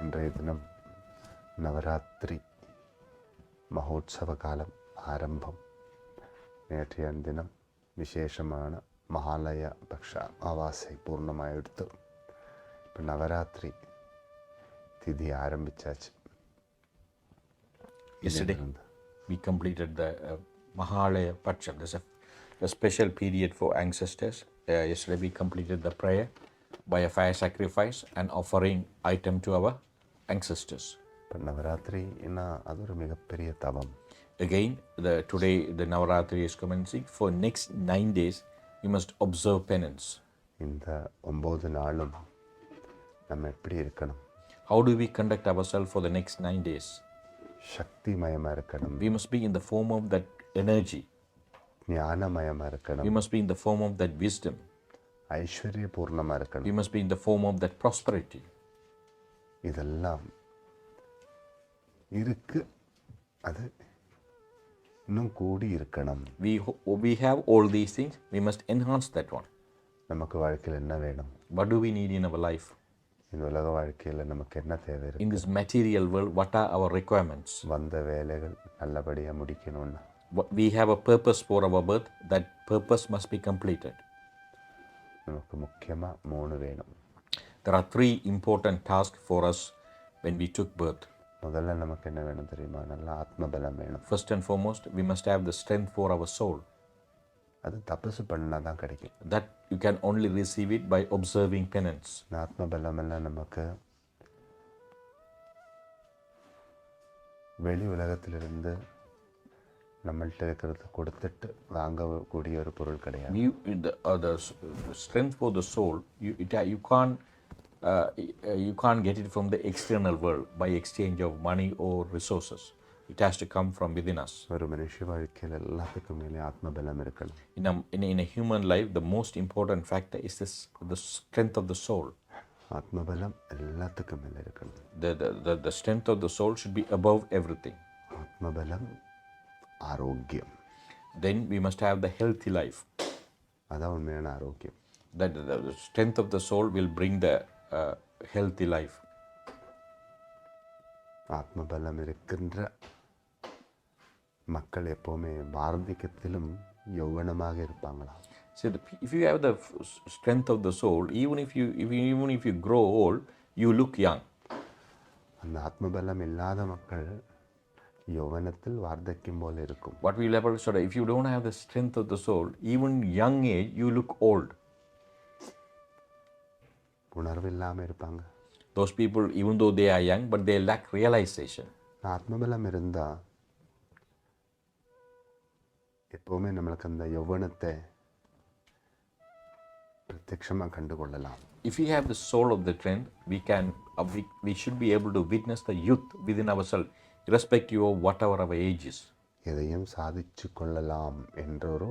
இன்றைய தினம் நவராத்திரி மகோத்சவ காலம் ஆரம்பம். நேற்றைய தினம் விசேஷமான மகாலய பக்ஷ அமாவாசை பூர்ணமாக எடுத்து இப்போ நவராத்திரி திதி ஆரம்பிச்சாச்சு. Yesterday we completed the Mahalaya Paksha. There's a special period for ancestors. Yesterday we completed the prayer by a fire sacrifice and offering item to our ancestors. இப்போ நவராத்திரி என்ன அது ஒரு மிகப்பெரிய தவம். Again, today the Navaratri is commencing. For next 9 days, we must observe penance. இந்த 9 நாளும் நம்ம எப்படி இருக்கணும்? How do we conduct ourselves for the next 9 days? சக்திமயமாக இருக்கணும். We must be in the form of that energy. ஞானமயமாக இருக்கணும். We must be in the form of that wisdom. ஐஸ்வர்யபூர்ணமாக இருக்கணும். We must be in the form of that prosperity. இதெல்லாம் இருக்கு, அது இன்னும் கூடி இருக்கணும். We have all these things. We must enhance that one. நமக்கு வாழ்க்கையில் என்ன வேணும்? What do we need in our life? இந்த உலக வாழ்க்கையில் நமக்கு என்ன தேவை இருக்கு? In this material world, what are our requirements? வந்த வேலைகள் நல்லபடியாக முடிக்கணும்னா We have a purpose for our birth. That purpose must be completed. நமக்கு முக்கியமாக 3 வேணும். There are 3 important tasks for us when we took birth. முதல்ல நமக்கு என்ன வேணும் தெரியுமா? நல்ல ஆத்மபலம் வேணும். First and foremost, we must have the strength for our soul. அது தபசு பண்ணால் தான் கிடைக்கும். That you can only receive it by observing penance. ஆத்மபலம் எல்லாம் நமக்கு வெளி உலகத்திலிருந்து நம்மள்கிட்ட இருக்கிறத கொடுத்துட்டு வாங்கக்கூடிய ஒரு பொருள் கிடையாது. The strength for the soul, you can't get it from the external world by exchange of money or resources. It has to come from within us. ஒரு மனுஷ வாழ்க்கையில் எல்லாத்துக்கும் மேலே ஆத்மபலம் இருக்கணும். In a human life, the most important factor is the strength of the soul. ஆத்மபலம் எல்லாத்துக்கும் மேலே இருக்கணும். The strength of the soul should be above everything. ஆத்மபலம் ஆரோக்கியம். Then we must have the healthy life. அதான் உண்மையான ஆரோக்கியம். That the strength of the soul will bring the healthy life. ஆத்மபலம் இருக்கின்ற மக்கள் எப்போவுமே வார்த்தகத்திலும் யௌவனமாக இருப்பாங்களாம். See, if you have the strength of the soul, even if you grow old, you look young. அந்த ஆத்மபலம் இல்லாத மக்கள் யௌவனத்தில் வார்த்தக்கியம் போல இருக்கும். What we will ever say, if you don't have the strength of the soul, even young age, you look old. உணர்வு இல்லாமல் இருப்பாங்க. Those people, even though they are young, but they lack realization. ஆத்மபலம் இருந்தால் எப்போவுமே நம்மளுக்கு அந்த யௌவனத்தை பிரத்யட்சமாக கண்டுகொள்ளலாம். If we have the soul of the strength, we should be able to witness the youth within ourselves, irrespective of whatever our age is. எதையும் சாதிச்சு கொள்ளலாம் என்ற ஒரு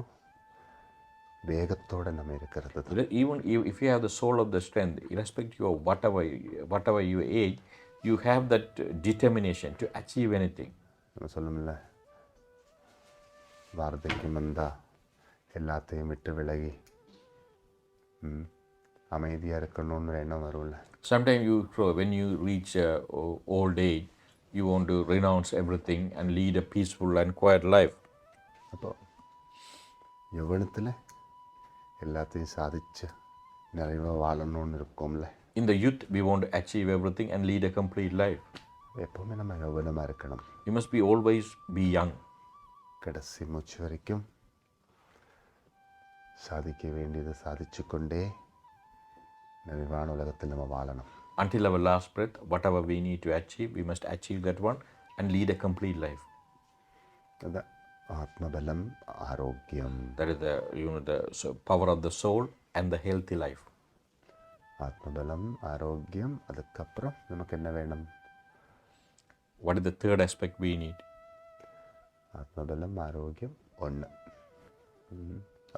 வேகத்தோடு நம்ம இருக்கிறது. Even if you have the soul of the strength, irrespective of whatever your age, you have that determination to achieve anything. நம்ம சொல்லணும்ல, வார்த்தக்கியம் வந்தால் எல்லாத்தையும் விட்டு விலகி அமைதியாக இருக்கணும்னு எண்ணம் வரும்ல. Sometimes when you reach old age, you want to renounce everything and lead a peaceful and quiet life. அப்போ யௌவனத்தில் எல்லாத்தையும் சாதிச்சு நிறைவாக வாழணும்னு இருக்கோம்ல. In the youth, we want to achieve everything and lead a complete life. எப்போவுமே நம்ம யௌவனமாக இருக்கணும். You must be always be young. கடைசி மூச்சு வரைக்கும் சாதிக்க வேண்டியதை சாதிச்சு கொண்டே நிறைவான உலகத்தில் நம்ம வாழணும். Until our last breath, whatever we need to achieve, we must achieve that one and lead a complete life. அதான் ஆத்மபலம் ஆரோக்கியம். That is the power of the soul and the healthy life. ஆத்மபலம் ஆரோக்கியம். அதுக்கப்புறம் நமக்கு என்ன வேணும்? What is the third aspect we need? ஆத்மபலம் ஆரோக்கியம் 1.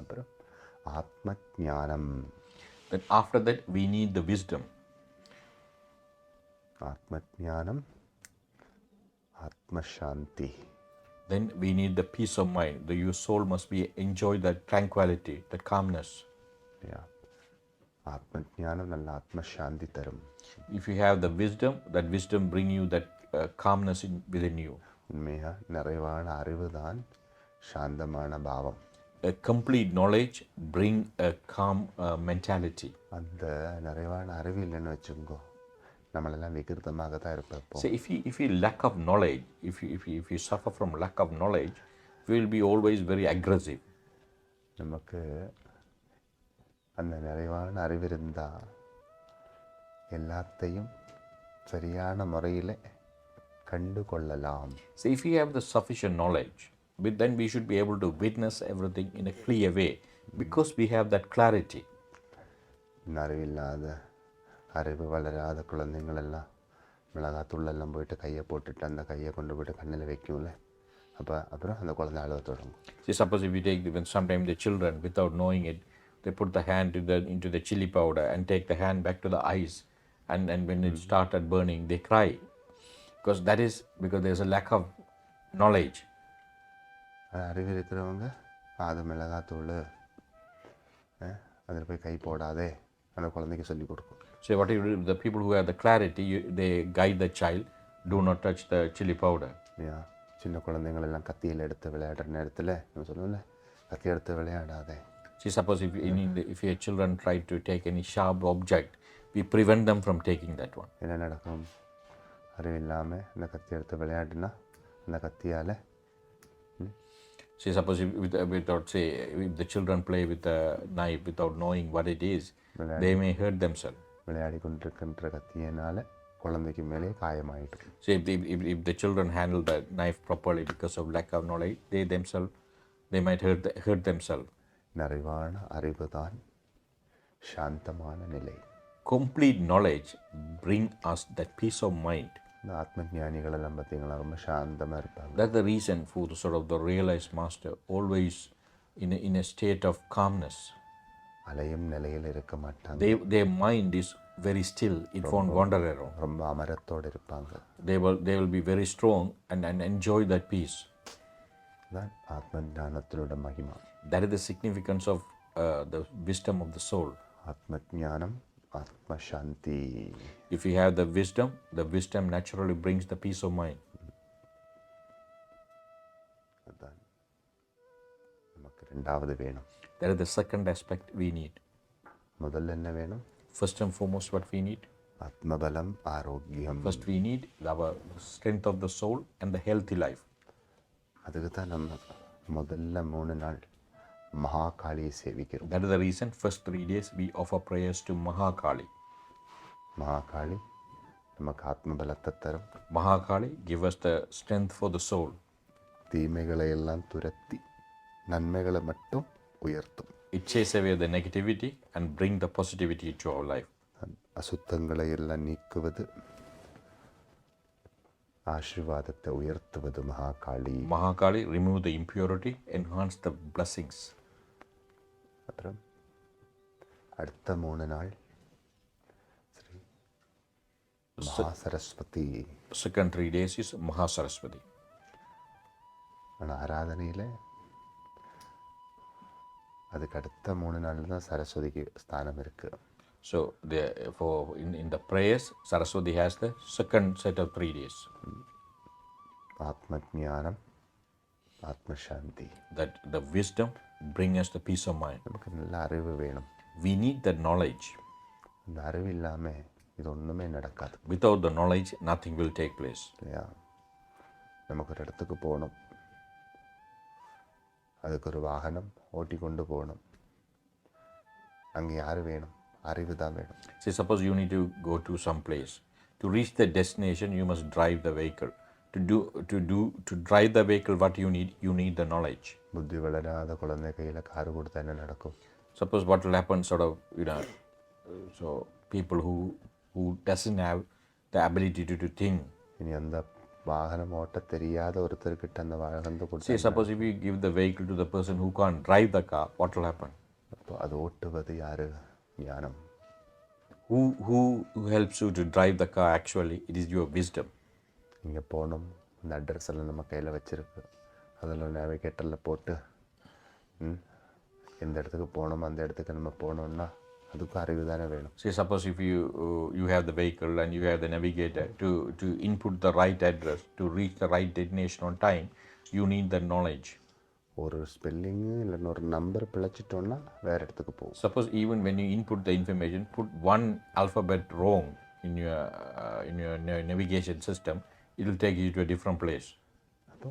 அப்புறம் ஆத்ம ஞானம். Then after that we need the wisdom. ஆத்ம ஞானம், ஆத்ம சாந்தி. Then we need the peace of mind. Your soul must be enjoy that tranquility, that calmness. Yeah. ആത്മജ്ഞാനം നല്ല ആത്മശാന്തി തരും. If you have the wisdom, that wisdom bring you that calmness within you. உண்மையாக நிறைவான அறிவு தான் சாந்தமான பாவம். A complete knowledge bring a calm mentality. அந்த நிறைவான அறிவு இல்லைன்னு வச்சுக்கோ, நம்மளெல்லாம் விகிருத்தமாக தான் இருப்போம். So if you lack of knowledge, if you suffer from lack of knowledge, we will be always very aggressive. நமக்கு அந்த நிறைவான அறிவு இருந்தால் எல்லாத்தையும் சரியான முறையில் கண்டு கொள்ளலாம். So if you have the sufficient knowledge, then we should be able to witness everything in a clear way because we have that clarity. அறிவில்லாத அறிவு வளராத குழந்தைங்களெல்லாம் மிளகாத்தூளெல்லாம் போயிட்டு கையை போட்டுட்டு அந்த கையை கொண்டு போய்ட்டு கண்ணில் வைக்கும்ல, அப்புறம் அந்த குழந்தை அழுவ தொடங்கும். See, suppose if you take when sometimes the children without knowing it, they put the hand into the chili powder and take the hand back to the eyes, and when it started burning they cry because there's a lack of knowledge. அறிவு இருக்கிறவங்க அது மிளகாத்தூள் அதில் போய் கை போடாதே அந்த குழந்தைக்கு சொல்லிக் கொடுக்கும். So what you do, the people who have the clarity, they guide the child, do not touch the chili powder. Yeah. சின்ன குழந்தைங்களெல்லாம் கத்தியில் எடுத்து விளையாடுற நேரத்தில் நம்ம சொல்லுவோம்ல, கத்தி எடுத்து விளையாடாதே. See, suppose if your children try to take any sharp object, we prevent them from taking that one. என்ன நடக்கும்? அறிவில்லாமல் அந்த கத்தி எடுத்து விளையாடுனா அந்த கத்தியால் See, suppose if the children play with a knife without knowing what it is, they may hurt themselves. விளையாடி கொண்டிருக்கின்ற கத்தியினால் குழந்தைக்கு மேலே காயமாயிடும். So if the children handle the knife properly because of lack of knowledge, they might hurt themselves. நிறைவான அறிவு தான் சாந்தமான நிலை. Complete knowledge bring us that peace of mind. இந்த ஆத்ம ஞானிகளெல்லாம் பார்த்தீங்களா ரொம்ப சாந்தமாக இருப்பாங்க. That's the reason for the realized master always in a state of calmness. அலையும் நிலையில் இருக்க மாட்டாங்க. Their mind is very still, it won't wander around. ரொம்ப அமரத்தோடு இருப்பாங்க. They will be very strong and enjoy that peace. தான் ஆத்ம ஞானத்தினோட மகிமா. That is the significance of the wisdom of the soul. ஆத்ம ஞானம் ஆத்ம சாந்தி. If you have the wisdom naturally brings the peace of mind. அதான் நமக்கு ரெண்டாவது வேணும். That is the second aspect we need. முதல்ல என்ன வேணும்? First and foremost, what we need? ஆத்மபலம் ஆரோக்கியம். First we need our strength of the soul and the healthy life. அதுக்கு தான் நம்ம முதல்ல 3 நாள் மகாகாளியை சேவிக்கிறோம். That is the reason first 3 days we offer prayers to Mahakali. Mahakali நமக்கு ஆத்மபலத்தை தரும். Mahakali give us the strength for the soul. தீமைகளை எல்லாம் துரத்தி நன்மைகளை மட்டும் உயர்த்தும். It chases away the negativity and bring the positivity to our life. அசுத்தங்களை எல்லாம் நீக்குவது, ஆசீர்வாதத்தை உயர்த்துவது Mahakali. Mahakali remove the impurity, enhance the blessings. அப்புறம் அடுத்த 3 நாள் Sri Mahasaraswati. Second 3 days is Mahasaraswati. ஆனால் ஆராதனையில் அதுக்கு அடுத்த 3 நாளில் தான் சரஸ்வதிக்கு ஸ்தானம் இருக்குது. So in the prayers, Saraswati has the second set of 3 days. ஆத்ம ஞானம் ஆத்ம சாந்தி. That the wisdom bring us the peace of mind. நமக்கு நல்ல அறிவு வேணும். We need that knowledge. இந்த அறிவு இல்லாமல் இது ஒன்றுமே நடக்காது. Without the knowledge, nothing will take place. இல்லையா? நமக்கு ஒரு இடத்துக்கு போகணும், அதுக்கு ஒரு வாகனம் ஓட்டி கொண்டு போகணும், அங்கே யார் வேணும்? அறிவு தான் வேணும். Say suppose you need to go to some place. To reach the destination, you must drive the vehicle. To drive the vehicle, what you need the knowledge. புத்தி வளராத குழந்தை கையில் கார் கொடுத்தா என்ன நடக்கும்? Suppose what will happen, so people who doesn't have the ability to think. இனி அந்த வாகனம் ஓட்ட தெரியாத ஒருத்தர்கிட்ட அந்த வாகனத்தை கொடுத்து, Say suppose if you give the vehicle to the person who can't drive the car, what will happen? அப்போ அது ஓட்டுவது யாரு? ஞானம். Who helps you to drive the car actually? It is your wisdom. இங்கே போகணும், இந்த அட்ரஸ் எல்லாம் நம்ம கையில் வச்சுருக்கு, அதில் நேவிகேட்டரில் போட்டு இந்த இடத்துக்கு போகணும், அந்த இடத்துக்கு நம்ம போனோம்னா அதுக்கும் அறிவு தானே வேணும். Say, suppose if you have the vehicle and you have the navigator to input the right address to reach the right destination on time, you need the knowledge. ஒரு ஸ்பெல்லிங்கு இல்லைன்னா ஒரு நம்பர் பிழைச்சிட்டோன்னா வேறு இடத்துக்கு போகும். Suppose even when you input the information, put one alphabet wrong in your navigation system, it will take you to a different place. அப்போ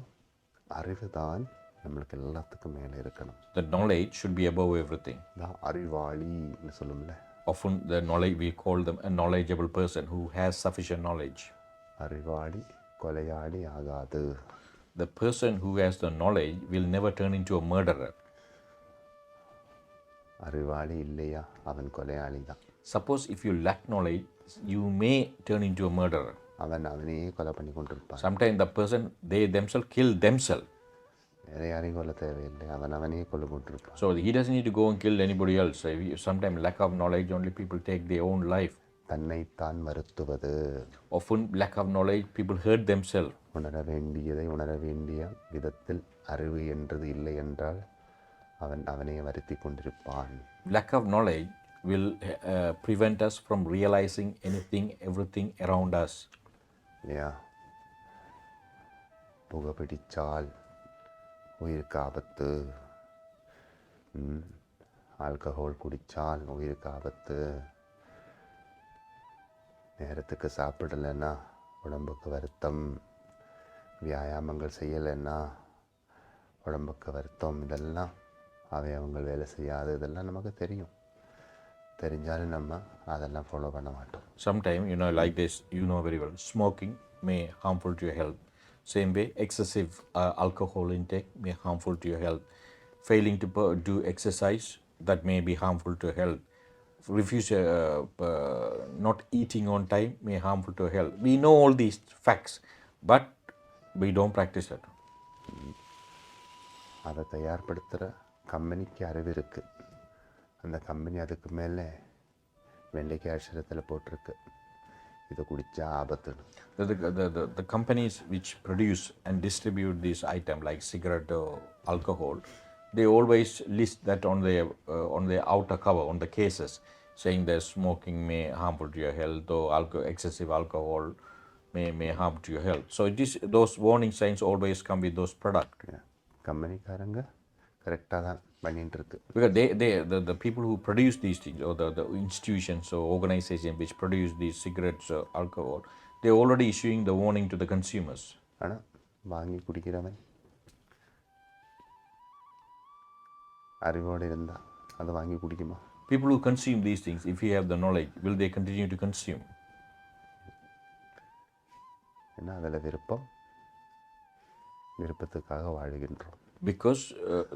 அறிவு தான் நம்மளுக்கு எல்லாத்துக்கும் மேலே இருக்கணும். The knowledge should be above everything. தான் அறிவாளின்னு சொல்லும்ல. Often the knowledge, we call them a knowledgeable person who has sufficient knowledge. அறிவாளி கொலையாளி ஆகாது. The person who has the knowledge will never turn into a murderer. அறிவாளி இல்லையா அவன் கொலையாளி தான். Suppose if you lack knowledge, you may turn into a murderer. அவனையே கொலை பண்ணி கொண்டிருப்பான். Sometimes the person, they themselves kill themselves. வேறு யாரையும் கொல்ல தேவையில்லை, அவனையே கொல்ல கொண்டிருப்பான். So he doesn't need to go and kill anybody else. Sometimes lack of knowledge, only people take their own life. தன்னைத்தான் வருத்துவது. Often lack of knowledge, people hurt themselves. உணர வேண்டியதை உணர வேண்டிய விதத்தில் அறிவு என்றது இல்லை என்றால் அவனையே வருத்தி கொண்டிருப்பான். Lack of knowledge will prevent us from realizing everything around us. இல்லையா? புகைப்பிடிச்சால் உயிருக்கு ஆபத்து, ஆல்கஹால் குடித்தால் உயிருக்கு ஆபத்து, நேரத்துக்கு சாப்பிடலைன்னா உடம்புக்கு வருத்தம், வியாயாமங்கள் செய்யலைன்னா உடம்புக்கு வருத்தம், இதெல்லாம் அவயவங்கள் வேலை செய்யாது, இதெல்லாம் நமக்கு தெரியும். தெரிஞ்சாலும் நம்ம அதெல்லாம் ஃபாலோ பண்ண மாட்டோம். Sometimes, like this, very well, smoking may harmful to your health. Same way, excessive alcohol intake may harmful to your health. Failing to do exercise, that may be harmful to health. Refuse not eating on time may harmful to health. We know all these facts, but we don't practice it. அதை தயார்படுத்துகிற கம்பெனிக்கு அறிவு இருக்குது. அந்த company அதுக்கு மேலே வெள்ளைக்காய் அக்ஷரத்தில் போட்டிருக்கு, இதை குடித்தா ஆபத்துன்னு. The companies which produce and distribute this item like cigarette or alcohol, they always list that on their outer cover, on the cases, saying that smoking may harmful to your health or excessive alcohol may harm to your health. So those warning signs always come with those products. கம்பெனிக்காரங்க கரெக்டாக தான் பண்ணிட்டு இருக்கு. Because the people who produce these things, or the institutions or organizations which produce these cigarettes or alcohol, they're already issuing the warning to the consumers. ஆனால் வாங்கி குடிக்கிறவன் அறிவோடு இருந்தால் அதை வாங்கி குடிக்குமா? People who consume these things, if you have the knowledge, will they continue to consume? ஏன்னா அதில் விருப்பத்துக்காக வாழுகின்றோம். Because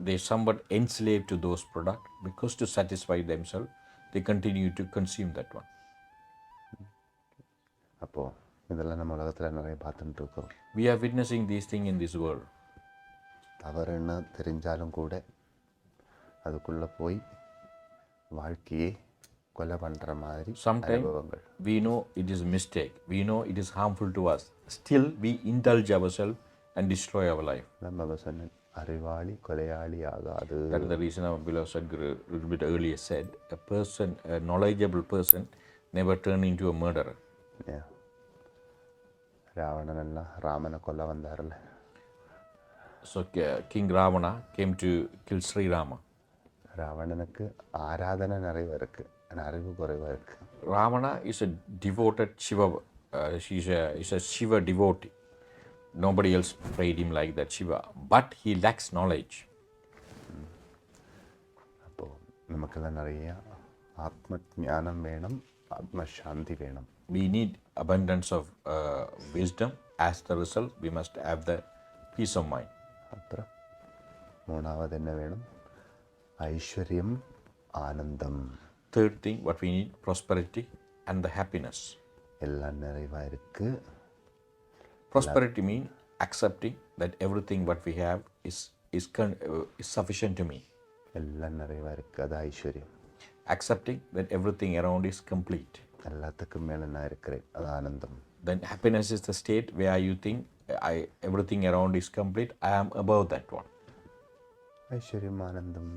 they're somewhat enslaved to those products, because to satisfy themselves, they continue to consume that one. அப்போது இதெல்லாம் நம்ம உலகத்தில் நிறைய பார்த்துட்டு இருக்கோம். We are witnessing these things in this world. தவறுன்னு தெரிஞ்சாலும் கூட அதுக்குள்ளே போய் வாழ்க்கையே கொலை பண்ணுற மாதிரி அனுபவங்கள். We know it is a mistake. We know it is harmful to us. Still, we indulge ourselves and destroy our life. நம்ம சொன்ன அறிவாளி கொலையாளி ஆகாது. That is the reason our beloved Sadhguru a little bit earlier said, a knowledgeable person never turn into a murderer. ராவணனெல்லாம் ராமனை கொல்ல வந்தார்ல. So King Ravana came to kill Sri Rama. ராவணனுக்கு ஆராதனை நிறைய இருக்குது, ஆனால் அறிவு குறைவாக இருக்குது. Ravana is a devoted Shiva. He's a Shiva devotee. Nobody else prayed him like that, Shiva. But he lacks knowledge. அப்போது நமக்கெல்லாம் நிறைய ஆத்ம ஞானம் வேணும், ஆத்ம சாந்தி வேணும். We need abundance of wisdom. As the result, we must have the peace of mind. அப்புறம் மூணாவது என்ன வேணும்? ஐஸ்வர்யம், ஆனந்தம். Third thing, what we need, prosperity and the happiness. எல்லாம் நிறைவாக இருக்குது. Prosperity means accepting that everything what we have is sufficient to me. எல்லாம் நிறைவாக இருக்குது, அது ஐஸ்வர்யம். Accepting that everything around is complete. எல்லாத்துக்கும் மேலே நான் இருக்கிறேன், அது ஆனந்தம். Then happiness is the state where you think everything around is complete, I am above that one. ஐஸ்வர்யம், ஆனந்தம்.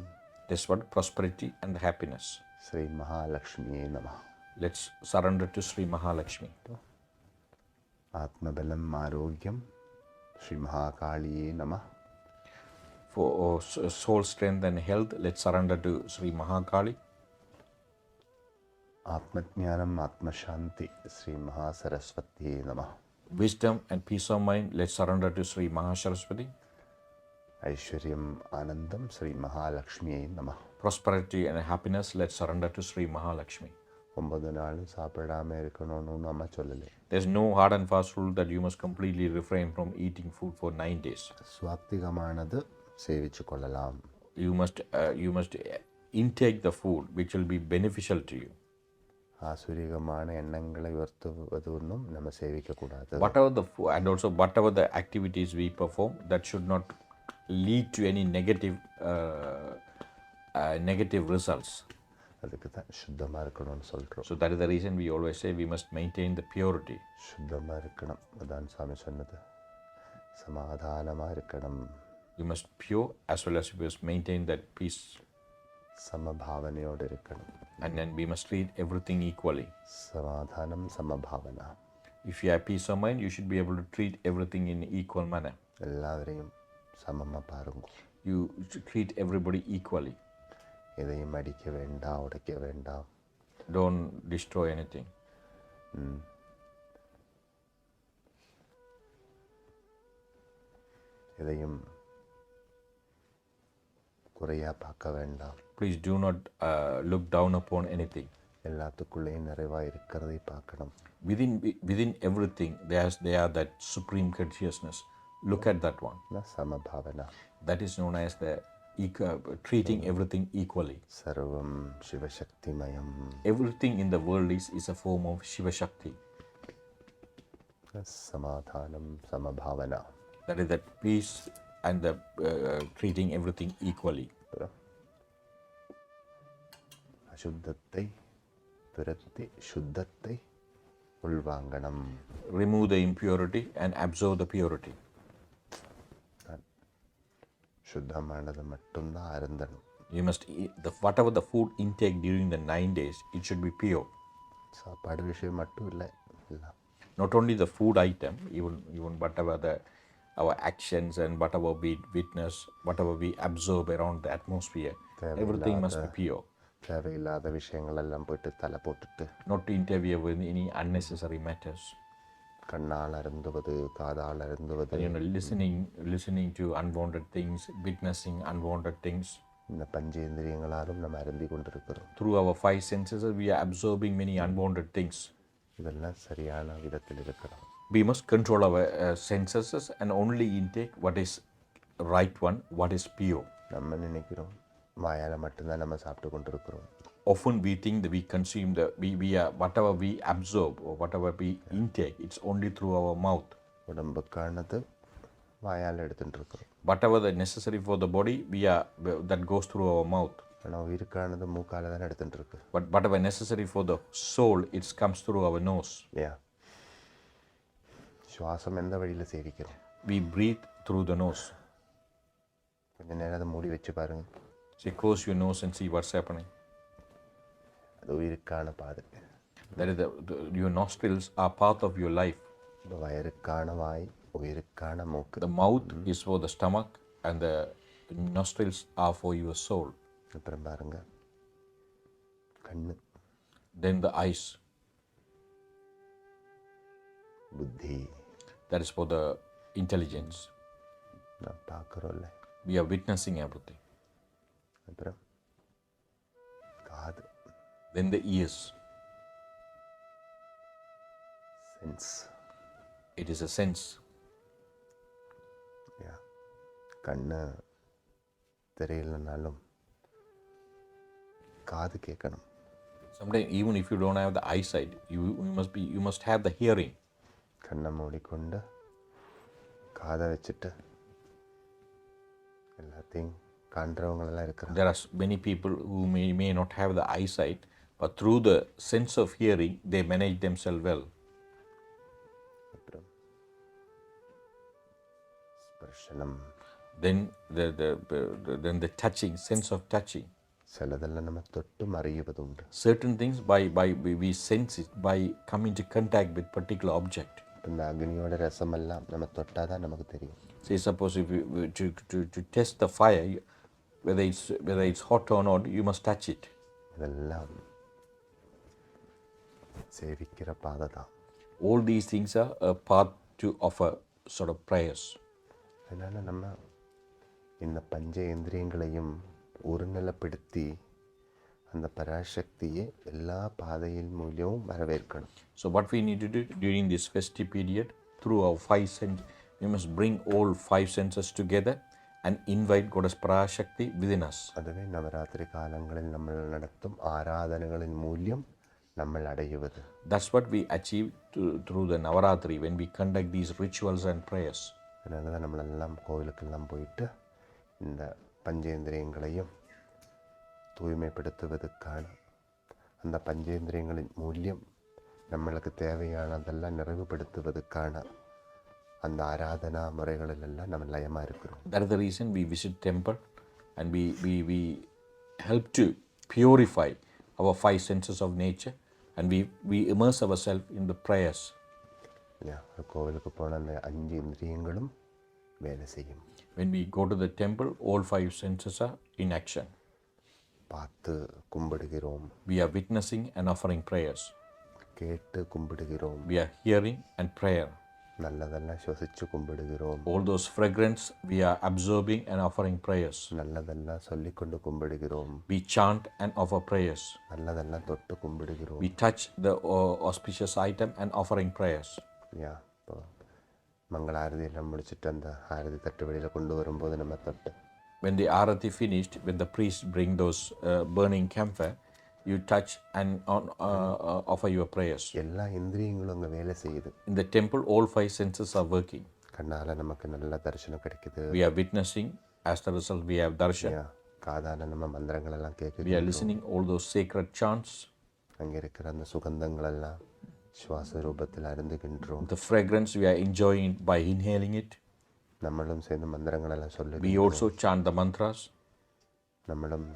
That's what prosperity and the happiness. Sri Mahalakshmiye Namah. Let's surrender to Sri Mahalakshmi. Atmabalam Arogyam Sri Mahakaliye Namah. For soul strength and health, let's surrender to Sri Mahakali. Atmajnanam Atmashanti Sri Mahasaraswatiye Namah. Wisdom and peace of mind, let's surrender to Sri Mahasaraswati. Aishwaryam Anandam Sri Mahalakshmiye Namah. Prosperity and happiness, let's surrender to Sri Mahalakshmi. 9 நாள் சாப்பிடாம இருக்கணும்னு நம்ம சொல்லலை. There's no hard and fast rule that you must completely refrain from eating food for 9 days. சுவாப்திகமானது சேவிச்சு கொள்ளலாம். You must intake the food which will be beneficial to you. ஆசுரிகமான எண்ணங்களை உயர்த்துவதும் நம்ம சேவிக்கக்கூடாது. Whatever the activities we perform, that should not lead to any negative results. அதுக்கு தான் சுத்தமாக இருக்கணும்னு சொல்கிறோம். So that is the reason we always say we must maintain the purity. சுத்தமாக இருக்கணும், அதான் சாமி சொன்னது. சமாதானமாக இருக்கணும். You must pure as well as you must maintain that peace. சமபாவனையோடு இருக்கணும். And then we must treat everything equally. சமாதானம் சமபாவனா. If you have peace of mind, you should be able to treat everything in equal manner. எல்லாரையும் சமமாக பாருங்க. You should treat everybody equally. எதையும் அடிக்க வேண்டாம், உடைக்க வேண்டாம். Don't destroy anything. எதையும் குறையா பார்க்க வேண்டாம். Please do not look down upon anything. எல்லாத்துக்குள்ளேயும் நிறைவாக இருக்கிறதை பார்க்கணும். Within everything, there are that supreme consciousness. Look at that one. சமபாவனா. That is known as the treating everything equally. சர்வம் சிவசக்திமயம். Everything in the world is a form of Shiva Shakti. சமாதானம் சமபாவனா. That is that peace and the treating everything equally. அசுத்தத்தை துரத்தி சுத்தத்தை உள்வாங்கணும். Remove the impurity and absorb the purity. சுத்தமானது மட்டும்தான் அருந்தணும். You must eat whatever the food intake during the 9 days, it should be pure. சாப்பாடு விஷயம் மட்டும் இல்லை, Not only the food item, even whatever our actions and whatever we witness, whatever we absorb around the atmosphere, everything must be pure. தேவையில்லாத விஷயங்கள் எல்லாம் போயிட்டு தலை போட்டுட்டு, not to interfere with any unnecessary matters. கண்ணால் அருந்துவது, காதால் அருந்துவது, listening to unwanted things, witnessing unwanted things. இந்த பஞ்சேந்திரியங்களாலும் நம்ம அருந்தி கொண்டிருக்கிறோம். Through our 5 senses, we are absorbing many unwanted things. இதெல்லாம் சரியான விதத்தில் இருக்கணும். We must control our senses and only intake what is right one, what is pure. நம்ம நினைக்கிறோம் வாயால் மட்டும்தான் நம்ம சாப்பிட்டு கொண்டிருக்கிறோம். Often we think that we consume whatever we absorb or whatever we intake, it's only through our mouth. உடம்புக்கானது வாயால் எடுத்துட்டு இருக்கிறோம். Whatever the necessary for the body, that goes through our mouth. ஆனால் உயிருக்கானது மூக்கால தான் எடுத்துட்டு இருக்கு. But whatever necessary for the soul, it comes through our nose. சுவாசம் எந்த வழியில் சேவிக்கிறோம்? We breathe through the nose. கொஞ்ச நேரம் அதை மூடி வச்சு பாருங்க. So close your nose and see what's happening. அது உயிருக்கான பாதை. That is your nostrils are part of your life. வயிறுக்கான வாய், உயிருக்கான மூக்கு. The mouth is for the stomach and the nostrils are for your soul. அப்புறம் பாருங்க கண்ணு. Then the eyes. புத்தி. That is for the intelligence. நான் பார்க்குறோம்ல. We are witnessing everything. அப்புறம் காது. Then the ears. Sense. It is a sense. கண்ணு தெரியலனாலும் காது கேட்கணும். Sometimes even if you don't have the eyesight, you must have the hearing. கண்ணை மூடிக்கொண்டு காதை வச்சுட்டு எல்லாத்தையும் காண்றவங்களெல்லாம் இருக்கிறாங்க. There are many people who may not have the eyesight, but through the sense of hearing, they manage themselves well. அப்புறம் ஸ்பர்ஷனம். Then the touching, sense of touching. ചിലതെല്ലാം നമ്മൾ തൊട്ടും അറിയുവതുണ്ട്. Certain things we sense it by coming into contact with particular object. இந்த அக்னியோட ரசமெல்லாம் நம்ம தொட்டால் தான் நமக்கு தெரியும். Say suppose if you to test the fire, whether it's hot or not, you must touch it. இதெல்லாம் சேவிக்கிற பாதை தான். All these things are a path to offer sort of prayers. அதனால் நம்ம இந்த பஞ்சேந்திரியங்களையும் ஒருநிலைப்படுத்தி அந்த பராசக்தியை எல்லா பாதையின் மூலியமும் வரவேற்கணும். So what we need to do during this festive period, through our five senses, we must bring all five senses together and invite Goddess Parashakti within us. அதுவே நவராத்திரி காலங்களில் நம்ம நடத்தும் ஆராதனைகளின் மூலியம் நம்ம அடையுவது. That's what we achieve through the Navaratri when we conduct these rituals and prayers. அதனால தான் நம்மளெல்லாம் கோவிலுக்கெல்லாம் போயிட்டு இந்த பஞ்சேந்திரியங்களையும் தூய்மைப்படுத்துவதற்கான அந்த பஞ்சேந்திரியங்களின் மூலியம் நம்மளுக்கு தேவையானதெல்லாம் நிறைவுபடுத்துவதற்கான அந்த ஆராதனா முறைகளிலெல்லாம் நம்ம லயமாக இருக்கிறோம். That is the reason we visit temple and we help to purify our five senses of nature and we immerse ourselves in the prayers. கோவிலுக்கு போன அந்த 5 இந்திரியங்களும் வேலை செய்யும். When we go to the temple, all five senses are in action. பார்த்து கும்பிடுகிறோம். We are witnessing and offering prayers. கேட்டு கும்பிடுகிறோம். We are hearing and prayer. நல்லதெல்லாம் சுவாசிச்சு கும்பிடுகிறோம். All those fragrance we are absorbing and offering prayers. நல்லதெல்லாம் சொல்லிக்கொண்டு கும்பிடுகிறோம். We chant and offer prayers. நல்லதெல்லாம் தொட்டு கும்பிடுகிறோம். We touch the auspicious item and offering prayers. இப்போ மங்கள ஆரதி எல்லாம் முடிச்சுட்டு அந்த ஆரதி தட்டு வெளியில் கொண்டு வரும்போது நம்ம தொட்டு when the arati finished, when the priest bring those burning camphor, you touch and offer your prayers. எல்லா இந்திரியங்களும் அங்கே வேலை செய்யுது. In the temple, all five senses are working. கண்ணால் நமக்கு நல்ல தரிசனம் கிடைக்குது. We are witnessing. As the result, we have darshan. காதால் நம்ம மந்திரங்கள் எல்லாம் கேட்குது. We are listening all those sacred chants. அங்கே இருக்கிற அந்த சுகந்தங்கள் எல்லாம் சுவாச ரூபத்தில் அருந்துகின்றோம். The fragrance we are enjoying by inhaling it. நம்மளும் சேர்ந்து மந்திரங்களெல்லாம் சொல்லி We also chant the mantras. நம்மளும்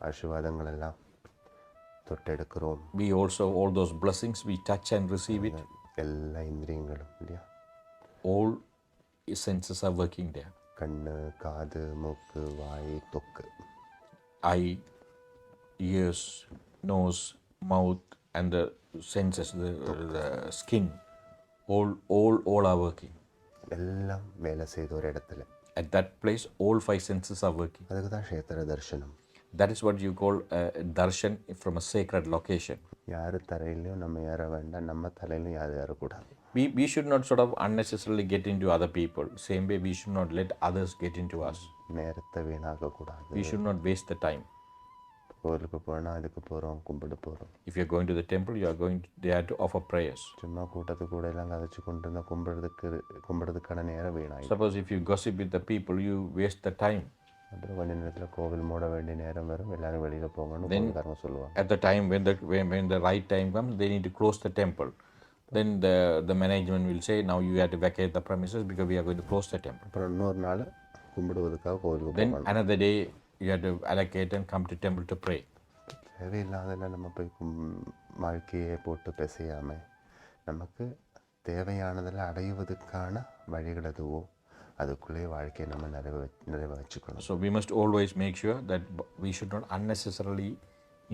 ஆசீர்வாதங்கள் எல்லாம் தொட்டெடுக்கிறோம். We also, all those blessings, we touch and receive it. எல்லா இந்திரியங்களும் இல்லையா, all senses are working there. கண்ணு, காது, மூக்கு, வாய், தொக்கு, eye, ears, nose, mouth, and the senses, the skin, all are working. எல்லாம் வேலை செய்த ஒரு இடத்துல. At that place, all five senses are working. அதுக்கு தான் க்ஷேத்திர தரிசனம். That is what you call darshan from a sacred location. யார் தரையிலையும் நம்ம ஏற வேண்டாம், நம்ம தலையிலும் யாரும் ஏறக்கூடாது. We should not sort of unnecessarily get into other people. Same way, we should not let others get into us. நேரத்தை வீணாக்கக்கூடாது. We should not waste the time. கோவிலுக்கு போனால் அதுக்கு போகிறோம், கும்பிட்டு போகிறோம். If you are going to the temple, you are going there to offer prayers. சும்மா கூட்டத்துக்கு கூட எல்லாம் கதைச்சு கொண்டு இருந்தால் கும்பிட்றதுக்கான நேரம் வீணாகும். Suppose if you gossip with the people, you waste the time. அப்புறம் கொஞ்ச நேரத்தில் கோவில் மூட வேண்டிய நேரம் வரும், எல்லாரும் வெளியில் போங்கன்னு கோவில்காரங்க சொல்லுவாங்க. At the time when the right time comes, they need to close the temple. Then the management will say, now you have to vacate the premises because we are going to close the temple. அப்புறம் இன்னொரு நாள் கும்பிடுவதுக்காக கோவிலுக்கு Then போகணும். another day you have to allocate and come to temple to pray. தேவையில்லாதெல்லாம் நம்ம போய் வாழ்க்கையை போட்டு பிசையாமல் நமக்கு தேவையானதெல்லாம் அடைவதற்கான வழிகள் எதுவோ அதுக்குள்ளே வாழ்க்கையை நம்ம நிறைவு வச்சுக்கணும். So we must always make sure that we should not unnecessarily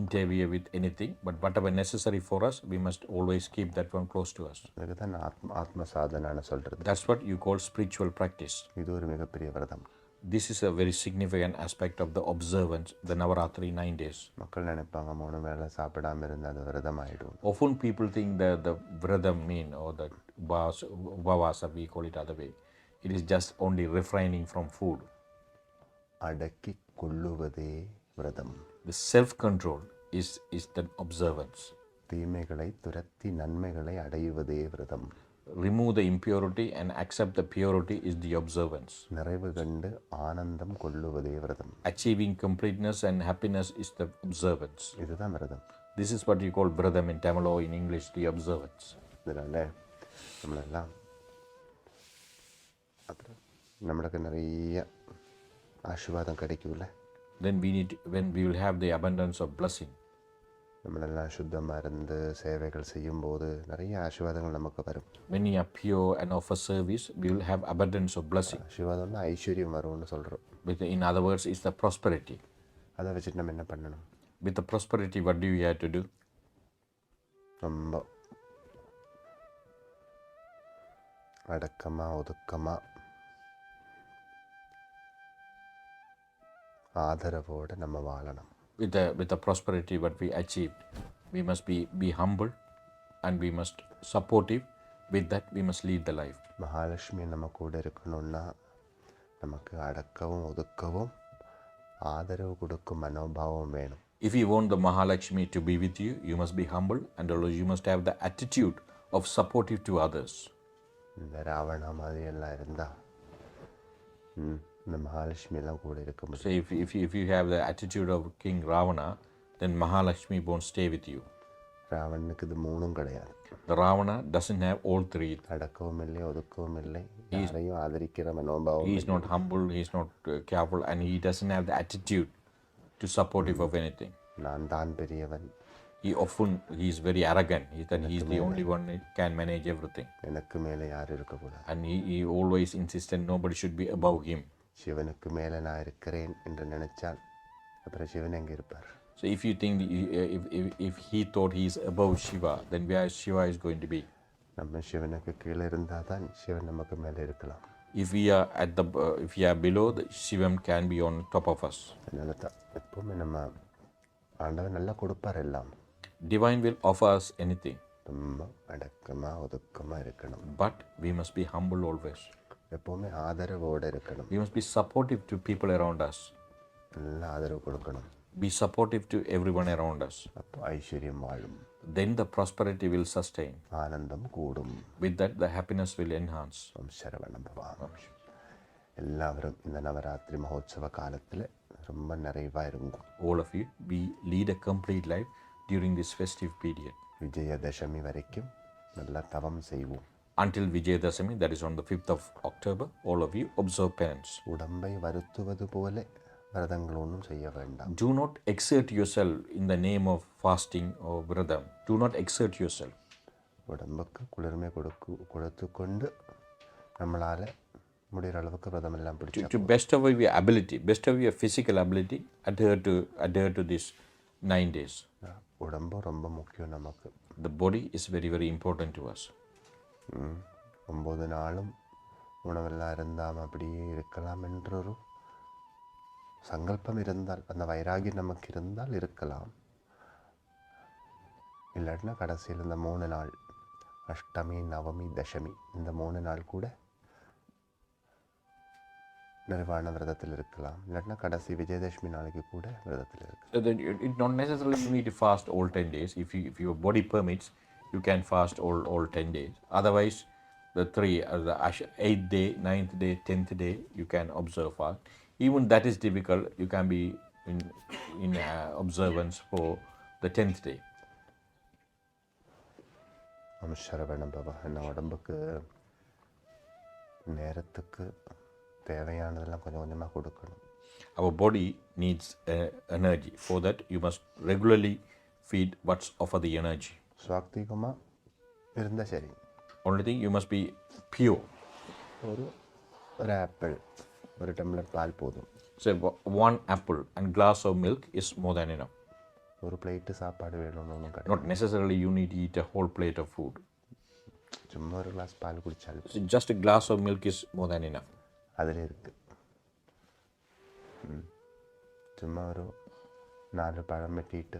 interfere with anything, but whatever necessary for us, we must always keep that one close to us. அதுக்கு தான் நான் ஆத்ம சாதனான்னு சொல்கிறது. That's what you call spiritual practice. இது ஒரு மிகப்பெரிய விரதம். This is a very significant aspect of the observance, the Navaratri 9 days. மக்கள் நினைப்பாங்க 3 வேளை சாப்பிடாமல் இருந்தால் அது விரதம் ஆகிடும். Often people think that the vradam mean or the upavasa, we call it other way. It is just only refraining from food. அடக்கி கொள்ளுவதே விரதம். The self-control is the observance. தீமைகளை துரத்தி நன்மைகளை அடைவதே விரதம். Remove the impurity and accept the purity is the observance. நிறைவு கண்டு ஆனந்தம் கொள்ளுவதே விரதம். Achieving completeness and happiness is the observance. இதுதான் விரதம். This is what you call vradam in Tamil or in English, the observance. இதனால் நம்மளெல்லாம் அப்புறம் நம்மளுக்கு நிறைய ஆசீர்வாதம் கிடைக்கும்ல. then when we will have the abundance of blessing. നമ്മളെല്ലാം ശുദ്ധமாக ഇருந்து സേവകൾ ചെയ്യുമ്പോൾ നിറയെ ആശീർവാദങ്ങൾ നമുക്ക് വരും. When we are pure and offer service, we will have abundance of blessing. ஆசீர்வாதம்னா ஐஸ்வர்யம் வரும்னு சொல்கிறோம். In other words, it's the prosperity. அதை வச்சுட்டு நம்ம என்ன பண்ணணும்? With the prosperity, what do we have to do? ரொம்ப அடக்கமாக ஒதுக்கமாக ஆதரவோடு நம்ம வாழணும். With the prosperity what we achieved, we must be humble and we must supportive. With that, we must lead the life. Mahalakshmi நம்ம கூட இருக்கணும்னா நமக்கு அடக்கவும் ஒதுக்கவும் ஆதரவு கொடுக்கும் மனோபாவம் வேணும். If you want the Mahalakshmi to be with you, you must be humble and also you must have the attitude of supportive to others. இந்த ராவணா மாதிரி எல்லாம் இருந்தால் இந்த மகாலட்சுமி எல்லாம் கூட இருக்க முடியும். So if you have the attitude of King Ravana, then Mahalakshmi won't stay with you. ராவணனுக்கு இது மூணும் கிடையாது. The Ravana doesn't have all three. அடக்கவும் இல்லை ஒதுக்கவும் இல்லை, யாரையும் ஆதரிக்கிற மனோபாவம். He is not humble, he is not careful, and he doesn't have the attitude to supportive of anything. நான் தான் பெரியவன். He is very arrogant. He is the only one who can manage everything. எனக்கு மேலே யாரும் இருக்கக்கூடாது. And he always insisted nobody should be above him. சிவனுக்கு மேலே நான் இருக்கிறேன் என்று நினைச்சால் அப்புறம் சிவன் எங்கே இருப்பார்? So if you think if he thought he is above Shiva, then where Shiva is going to be? நம்ம சிவனுக்கு கீழே இருந்தால் தான் சிவன் நமக்கு மேலே இருக்கலாம். If we are below, the Shivam can be on top of us. அதனால தான் எப்பவுமே நம்ம ஆண்டவன் நல்லா கொடுப்பார் எல்லாம். Divine will offer us anything. ரொம்ப அடக்கமாக ஒதுக்கமாக இருக்கணும். But we must be humble always. எப்பவுமே ஆதரவோடு இருக்கணும். We must be supportive to people around us. நல்லா ஆதரவு கொடுக்கணும். Be supportive to everyone around us. அப்போ ஐஸ்வர்யம் வாழும். Then the prosperity will sustain. ஆனந்தம் கூடும். With that, the happiness will enhance. Sharavana பவா. எல்லாரும் இந்த நவராத்திரி மகோத்சவ காலத்தில் ரொம்ப நிறைவாக இருக்கும். All of you, we lead a complete life during this festive period. Vijayadashami வரைக்கும் நல்லா தவம் செய்வோம். Until Vijayadashami, that is on the 5th of October, all of you observe penance. உடம்பை வருத்துவது போல விரதங்கள் ஒன்றும் செய்ய வேண்டாம். Do not exert yourself in the name of fasting or viradam. Do not exert yourself. உடம்புக்கு குளிர்மை கொடுத்து கொண்டு நம்மளால் முடிகிற அளவுக்கு விரதம் எல்லாம் பிடிச்சி To best of your ability, best of your physical ability, adhere to this 9 days. உடம்பு ரொம்ப முக்கியம் நமக்கு. The body is very, very important to us. 9 நாளும் உணவெல்லாம் இருந்தால் அப்படியே இருக்கலாம் என்றொரு சங்கல்பம் இருந்தால், அந்த வைராகியம் நமக்கு இருந்தால் இருக்கலாம். இல்லாட்டினா கடைசியில் இந்த 3 நாள் அஷ்டமி நவமி தசமி இந்த 3 நாள் கூட நிறைவான விரதத்தில் இருக்கலாம். இல்லாட்டினா கடைசி விஜயதசமி நாளைக்கு கூட விரதத்தில் இருக்கலாம். It not necessarily you need to fast all 10 days. If your body permits, you can fast all 10 days. Otherwise, the 8th day, 9th day, 10th day, you can observe fast. Even that is difficult. You can be in observance for the 10th day. Sharavana பவா. என்ன உடம்புக்கு நேரத்துக்கு தேவையானதெல்லாம் கொஞ்சம் கொஞ்சமாக கொடுக்கணும். Our body needs energy. For that, you must regularly feed what's offer the energy. சாத்விகமாக இருந்தால் சரி. Only thing, you must be pure. ஒரு ஆப்பிள், ஒரு டம்ளர் பால் போதும். So 1 apple and glass of milk is more than enough. ஒரு plate சாப்பாடு வேணும்னு ஒன்றும் கிடையாது. Not necessarily you need to eat a whole plate of food. சும்மா ஒரு கிளாஸ் பால் குடித்தாலும் So just a glass of milk is more than enough. அதில் இருக்குது. சும்மா ஒரு 4 பழம் வெட்டிட்டு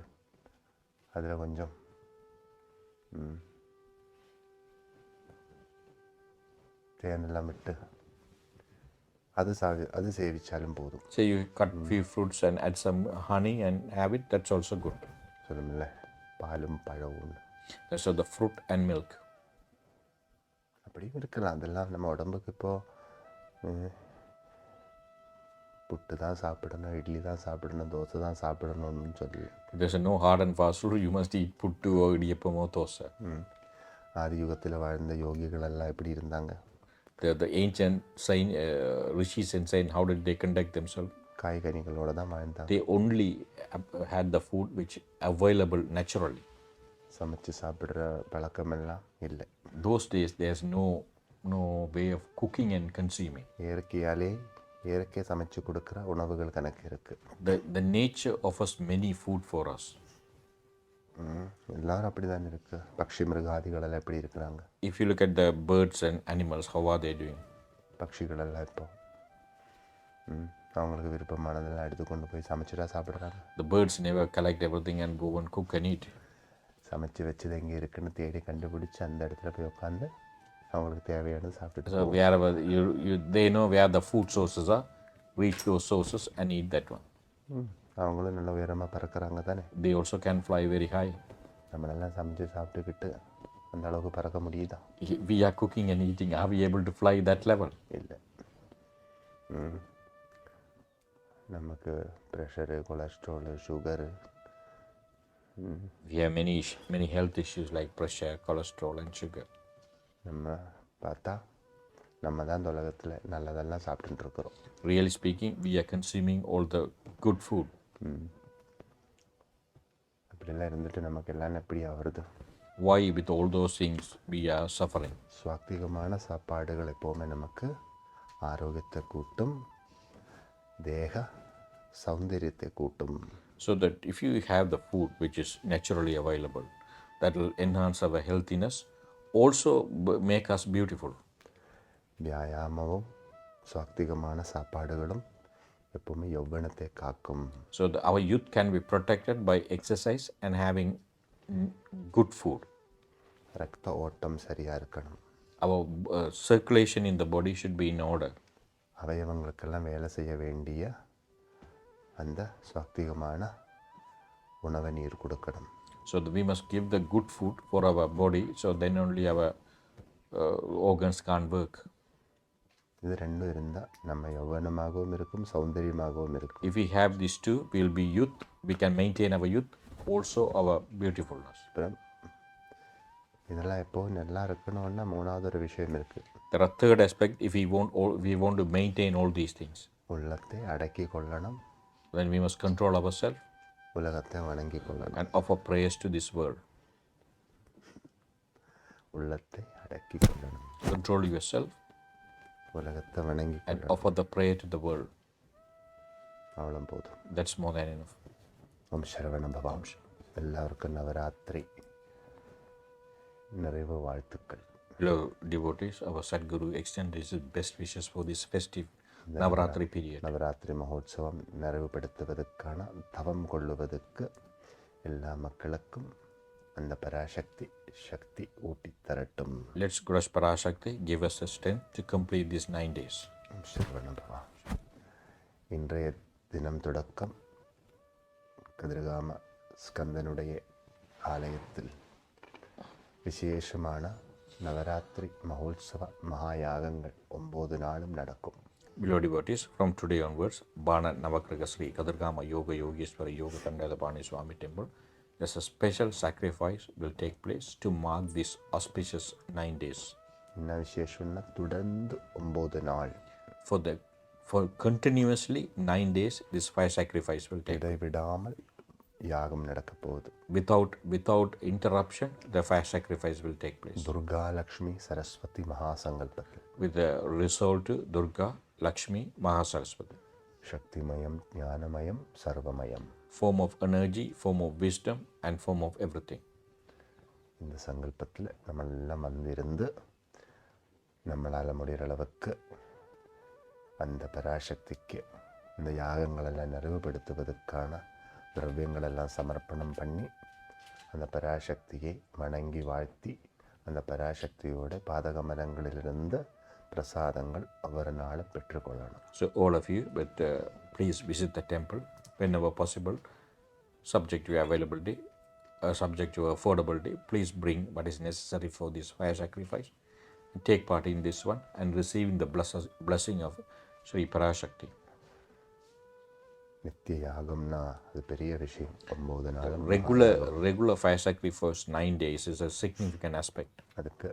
அதில் கொஞ்சம் தேனெல்லாம் விட்டு அது சேவிச்சாலும் போதும். So you cut few fruits and add some honey and have it, that's also good. சொல்லுமில்ல பாலும் பழவும். So the fruit and milk. அப்படியும் இருக்கலாம். அதெல்லாம் நம்ம உடம்புக்கு இப்போது புட்டு தான் சாப்பிடணும், இட்லி தான் சாப்பிடணும், தோசை தான் சாப்பிடணும்னு சொல்லி There's no hard and fast rule. You must eat puttu or idiyappam or dosa. ஆதி யுகத்தில் வாழ்ந்த யோகிகள் எல்லாம் எப்படி இருந்தாங்க? The ancient rishis and saints, how did they conduct themselves? காய்கனிகளோடு தான் வாழ்ந்தாங்க. They only had the food which available naturally. சமைச்சு சாப்பிட்ற பழக்கமெல்லாம் இல்லை. Those days there's no way of cooking and consuming. இயற்கை சமைச்சு கொடுக்குற உணவுகள் கணக்கு இருக்குது. The nature offers many food for us. எல்லாரும் அப்படி தான் இருக்குது. பக்ஷி மிருகாதிகளெல்லாம் எப்படி இருக்கிறாங்க? If you look at the birds and animals, how are they doing? பட்சிகளெல்லாம் இப்போ அவங்களுக்கு விருப்பமானதெல்லாம் எடுத்துக்கொண்டு போய் சமைச்சுட்டா சாப்பிட்றாங்க. The birds never collect everything and go and cook and eat. சமைச்சு வச்சது எங்கே இருக்குன்னு தேடி கண்டுபிடிச்சி அந்த இடத்துல போய் உட்காந்து அவங்களுக்கு தேவையானது சாப்பிட்டு. So wherever they know where the food sources are, reach those sources and eat that one. அவங்களும் நல்ல உயரமாக பறக்கிறாங்க தானே. They also can fly very high. நம்ம நல்லா சமைச்சு சாப்பிட்டுக்கிட்டு அந்த அளவுக்கு பறக்க முடியுதா? We are cooking and eating. Are we able to fly that level? இல்லை. நமக்கு pressure, cholesterol, sugar. We have many health issues like pressure, cholesterol and sugar. நம்ம பார்த்தா நம்ம தான் இந்த உலகத்தில் நல்லதெல்லாம் சாப்பிட்டுட்டு இருக்கிறோம். Really speaking, we are consuming all the good food. அப்படிலாம் இருந்துட்டு நமக்கு எல்லாம் எப்படியா வருது? Why with all those things we are suffering? சுவாத்திகமான சாப்பாடுகள் எப்போவுமே நமக்கு ஆரோக்கியத்தை கூட்டும், தேக சௌந்தரியத்தை கூட்டும். So that if you have the food which is naturally available, that will enhance our healthiness, also make us beautiful. வியாயாமமும் சுவாத்திகமான சாப்பாடுகளும் எப்பவுமே யௌவனத்தை காக்கும். So our youth can be protected by exercise and having good food. ரத்த ஓட்டம் சரியாக இருக்கணும். Our circulation in the body should be in order. அவயவங்களுக்கெல்லாம் வேலை செய்ய வேண்டிய அந்த சுவாத்திகமான உணவை நீர் கொடுக்கணும். So we must give the good food for our body, so then only our organs can't work. இது ரெண்டும் இருந்தால் நம்ம யௌவனமாகவும் இருக்கும், சௌந்தரியமாகவும் இருக்கும். If we have these two, we will be youth. We can maintain our youth, also our beautifulness. அப்புறம் இதெல்லாம் எப்போவும் நல்லா இருக்கணும்னா மூணாவது ஒரு விஷயம் இருக்குது. There are third aspect. If we want to maintain all these things, உள்ளத்தை அடக்கி கொள்ளணும். then we must control ourselves உலகத்தை வணங்கி கொள்ளணும். and offer prayers to this world. உள்ளத்தை அடக்கி கொள்ளணும். Control yourself உலகத்தை வணங்கி and offer the prayer to the world. அவ்வளோ போதும். That's more than enough. ஓம் சரவண பவாம். எல்லாருக்கும் நவராத்திரி நிறைவு வாழ்த்துக்கள். Hello devotees, our Sadguru extends his best wishes for this festive Navaratri period. Navaratri மகோத்சவம் நிறைவுபடுத்துவதற்கான தவம் கொள்ளுவதற்கு எல்லா மக்களுக்கும் அந்த பராசக்தி சக்தி ஊட்டி தரட்டும். Let's Guru's Parashakti give us the strength to complete these 9 days. Saravanabhava. இன்றைய தினம் தொடக்கம் கதிர்காம ஸ்கந்தனுடைய ஆலயத்தில் விசேஷமான நவராத்திரி மகோத்சவ மகாயாகங்கள் 9 நாளும் நடக்கும். Below devotees, from today onwards, Bana Navagraha Sri Kadirgama Yoga Yogeshwara Yoga Kandalapani Swami Temple, there's a special sacrifice will take place to mark these auspicious 9 days. என்ன விசேஷம்னா தொடர்ந்து 9 நாள் For continuously 9 days, this fire sacrifice will take. இடைவிடாமல் யாகம் நடக்க போகுது. Without interruption, the fire sacrifice will take place. Durga Lakshmi Saraswati மகாசங்கல்பத்தில் With the resolve to Durga, Lakshmi, Mahasaraswati. சக்திமயம் ஞானமயம் சர்வமயம். Form of energy, form of wisdom and form of everything. இந்த சங்கல்பத்தில் நம்ம எல்லாம் வந்திருந்து நம்மளால் முடிகிற அளவுக்கு அந்த பராசக்திக்கு இந்த யாகங்களெல்லாம் நிறைவுபடுத்துவதற்கான திரவியங்களெல்லாம் சமர்ப்பணம் பண்ணி அந்த பராசக்தியை வணங்கி வாழ்த்தி அந்த பராசக்தியோட பாதக மரங்களிலிருந்து பிரசாதங்கள் ஒவ்வொரு நாளும் பெற்றுக்கொள்ளணும். So all of you, but please visit the temple whenever possible, subject to availability, subject to affordability. Please bring what is necessary for this fire sacrifice. Take part in this one and receiving the blessing of Sri Parashakti. நித்திய யாகம்னா அது பெரிய விஷயம். 9 நாளும் Regular fire sacrifice 9 days is a significant aspect. அதுக்கு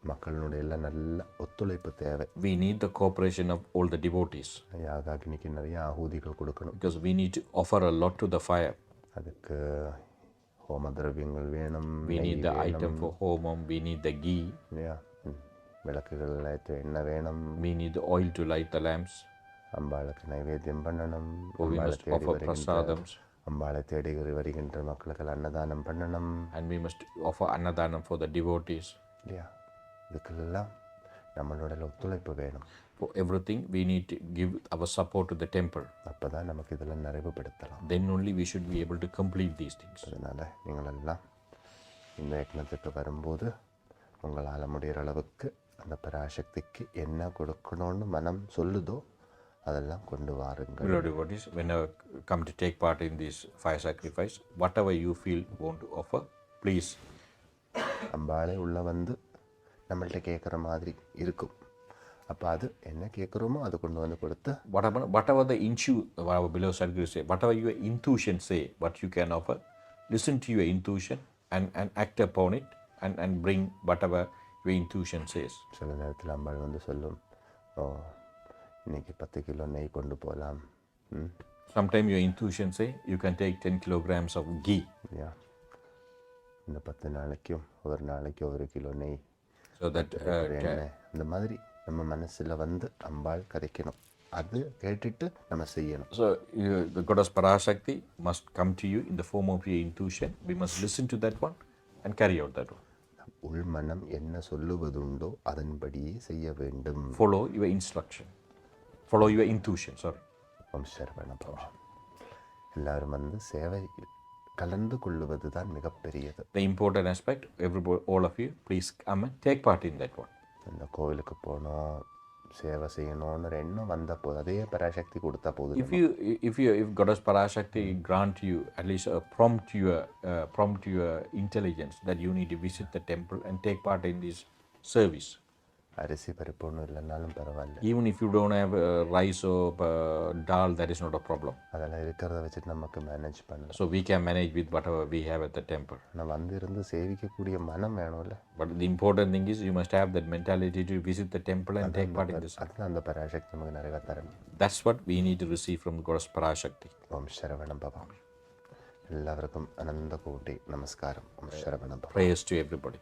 மக்களுடைய எல்லாம் நல்ல ஒத்துழைப்பு தேவை. We need the cooperation of all the devotees யாகாக்னிக்கு நிறைய ஆஹூதிகள் கொடுக்கணும். because we need to offer a lot to the fire. அதுக்கு ஹோம திரவியங்கள் வேணும், We நெய் need the வேணும், item for homam, we need the ghee, இல்லையா? விளக்குகள் ஏற்ற எண்ணெய் வேணும், we need the oil to light the lamps, அம்பாளுக்கு நைவேத்தியம் பண்ணணும், or we must offer prasadams, அம்பாளை தேடி வருகின்ற மக்களுக்கு அன்னதானம் பண்ணணும், and we must offer annadanam for the devotees. இல்லையா? இதுக்கெல்லாம் நம்மளோட ஒத்துழைப்பு வேணும். For everything, we need to give our support to the temple. அப்போ தான் நமக்கு இதெல்லாம் நிறைவுபடுத்தலாம். Then only we should be able to complete these things. அதனால் நீங்களெல்லாம் இந்த யக்னத்துக்கு வரும்போது உங்களால் முடிகிற அளவுக்கு அந்த பராசக்திக்கு என்ன கொடுக்கணும்னு மனம் சொல்லுதோ அதெல்லாம் கொண்டு வாருங்கள். Beloved devotees, whenever come to take part in this fire sacrifice, whatever you feel want to offer, please. அம்பாளே உள்ள வந்து நம்மள்ட்ட கேட்குற மாதிரி இருக்கும். அப்போ அது என்ன கேட்குறோமோ அது கொண்டு வந்து கொடுத்து whatever the our beloved Sadhguru say, whatever your intuition say, what you can offer, listen to your intuition and act upon it and bring whatever your intuition says. சில நேரத்தில் அம்பாள் வந்து சொல்லும், ஓ இன்னைக்கு 10 கிலோ நெய் கொண்டு போகலாம். Sometimes your intuition say you can take 10 kilograms of ghee. இல்லையா? இந்த 10 நாளைக்கும் ஒரு நாளைக்கு 1 கிலோ நெய், So that எண்ணெய், இந்த மாதிரி நம்ம மனசில் வந்து அம்பாள் கதைக்கணும். அது கேட்டுட்டு நம்ம செய்யணும். So the goddess Parashakti must come to you in the form of your intuition. We must listen to that one and carry out that one. உள் மனம் என்ன சொல்லுவதுண்டோ அதன்படியே செய்ய வேண்டும். Follow your instruction. Follow your intuition. Sorry. ஓம் சரவண பவ. எல்லாரும் வந்து சேவை கலந்து கொள்ளுவது தான் மிகப்பெரியது. The important aspect, everybody, all of you, please come and take part in that one. இந்த கோவிலுக்கு போனோம், சேவை செய்யணும்னு எண்ணம் வந்த போது அதே பராசக்தி கொடுத்தா போதும். If Goddess Parashakti grant you at least prompt your intelligence that you need to visit the temple and take part in this service. அரிசி பருப்பு ஒன்றும் இல்லைனாலும் பரவாயில்ல. Even if you don't have rice or dal, that is not a problem. அதெல்லாம் இருக்கிறத வச்சுட்டு நமக்கு manage பண்ணலாம். So we can manage with whatever we have at the temple. நான் வந்து இருந்து சேவிக்கக்கூடிய மனம் வேணும்ல. But the important thing is you must have that mentality to visit the temple and take part in this. அதுதான் அந்த பராசக்தி நமக்கு நிறைய தரணும். That's what we need to receive from Goddess Parashakti. ஓம் சரவண பவ. எல்லாருக்கும் அனந்த கோட்டி நமஸ்காரம். ஓம் சரவண பவ. Prayers to everybody.